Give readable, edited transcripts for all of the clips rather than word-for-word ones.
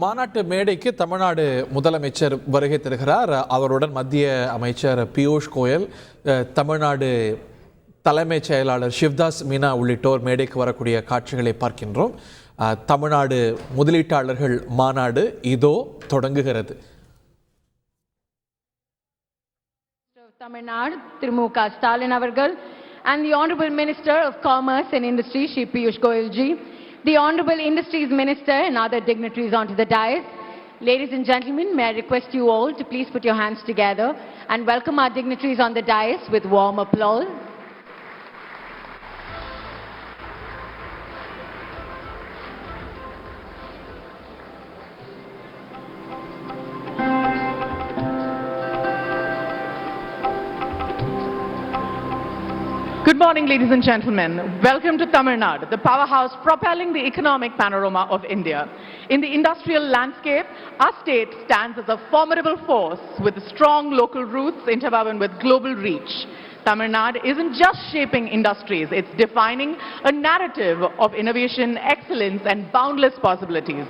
மாநாட்டு மேடைக்கு தமிழ்நாடு முதலமைச்சர் வருகை தருகிறார். அவருடன் மத்திய அமைச்சர் பியூஷ் கோயல், தமிழ்நாடு தலைமைச் செயலாளர் சிவ்தாஸ் மீனா உள்ளிட்டோர் மேடைக்கு வரக்கூடிய காட்சிகளை பார்க்கின்றோம். தமிழ்நாடு முதலீட்டாளர்கள் மாநாடு இதோ தொடங்குகிறது. தமிழ்நாடு திரு மு க ஸ்டாலின் அவர்கள் and the Honorable Minister of Commerce and Industry, Shri Piyush Goyal ji, the Honorable Industries Minister and other dignitaries onto the dais. Ladies and gentlemen, may I request you all to please put your hands together and welcome our dignitaries on the dais with warm applause. Good morning, ladies and gentlemen. Welcome to Tamil Nadu, the powerhouse propelling the economic panorama of India. In the industrial landscape, our state stands as a formidable force with strong local roots interwoven with global reach. Tamil Nadu isn't just shaping industries, it's defining a narrative of innovation, excellence, and boundless possibilities.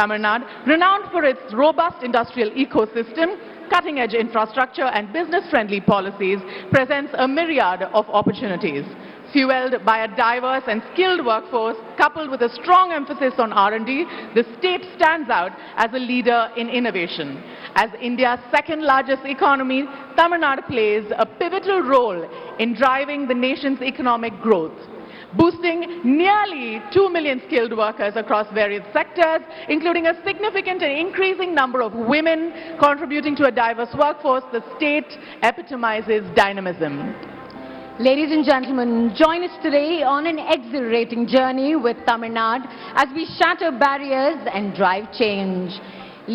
Tamil Nadu, renowned for its robust industrial ecosystem, cutting-edge infrastructure and business-friendly policies, presents a myriad of opportunities. Fueled by a diverse and skilled workforce, coupled with a strong emphasis on R&D, the state stands out as a leader in innovation. As India's second-largest economy, Tamil Nadu plays a pivotal role in driving the nation's economic growth, boosting nearly 2 million skilled workers across various sectors, including a significant and increasing number of women contributing to a diverse workforce. The state epitomizes dynamism. Ladies and gentlemen, join us today on an exhilarating journey with Tamil Nadu as we shatter barriers and drive change.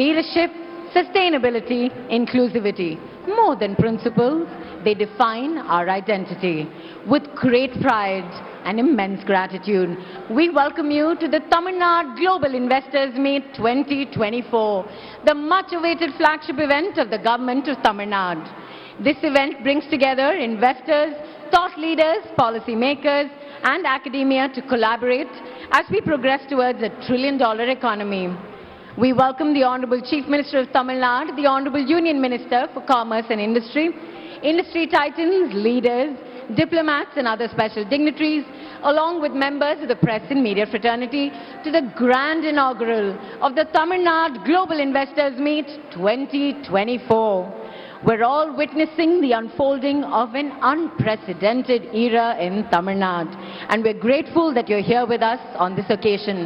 Leadership, sustainability, inclusivity, more than principles, they define our identity. With great pride and immense gratitude, we welcome you to the Tamil Nadu Global Investors Meet 2024, the much-awaited flagship event of the government of Tamil Nadu. This event brings together investors, thought leaders, policy makers, and academia to collaborate as we progress towards a $1 trillion economy. We welcome the Honorable Chief Minister of Tamil Nadu, the Honorable Union Minister for Commerce and Industry, industry titans, leaders, diplomats and other special dignitaries, along with members of the press and media fraternity, to the grand inaugural of the Tamil Nadu Global Investors Meet 2024. We're all witnessing the unfolding of an unprecedented era in Tamil Nadu, and we're grateful that you're here with us on this occasion.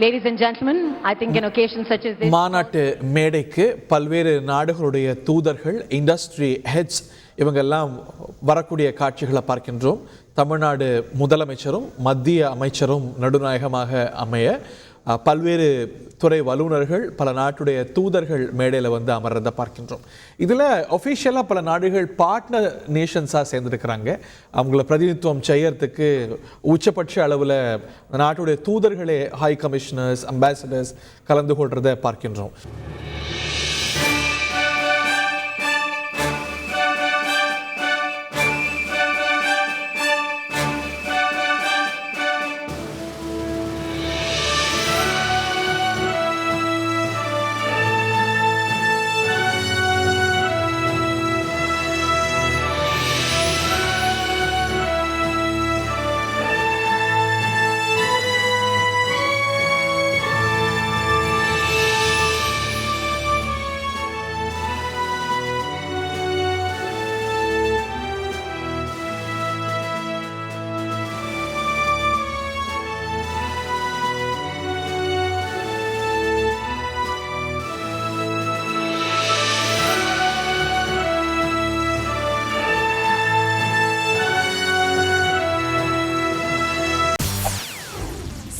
Ladies and gentlemen, I think an occasion such as this... மாநாட்டு மேடைக்கு பல்வேறு நாடுகளுடைய தூதர்கள், industry heads இவங்கெல்லாம் வரக்கூடிய காட்சிகளை பார்க்கின்றோம். தமிழ்நாடு முதலமைச்சரும் மத்திய அமைச்சரும் நடுநாயகமாக அமைய பல்வேறு துறை வல்லுநர்கள், பல நாட்டுடைய தூதர்கள் மேடையில் வந்து அமர்றதை பார்க்கின்றோம். இதில் ஒஃபிஷியலாக பல நாடுகள் பார்ட்னர் நேஷன்ஸாக சேர்ந்துருக்கிறாங்க. அவங்கள பிரதிநிதித்துவம் செய்யறதுக்கு உச்சபட்ச அளவில் நாட்டுடைய தூதர்களே, ஹை கமிஷனர்ஸ், அம்பாசிடர்ஸ் கலந்து கொள்றதை பார்க்கின்றோம்.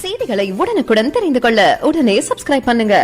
செய்திகளை உடனுக்குடன் தெரிந்து கொள்ள உடனே சப்ஸ்கிரைப் பண்ணுங்க.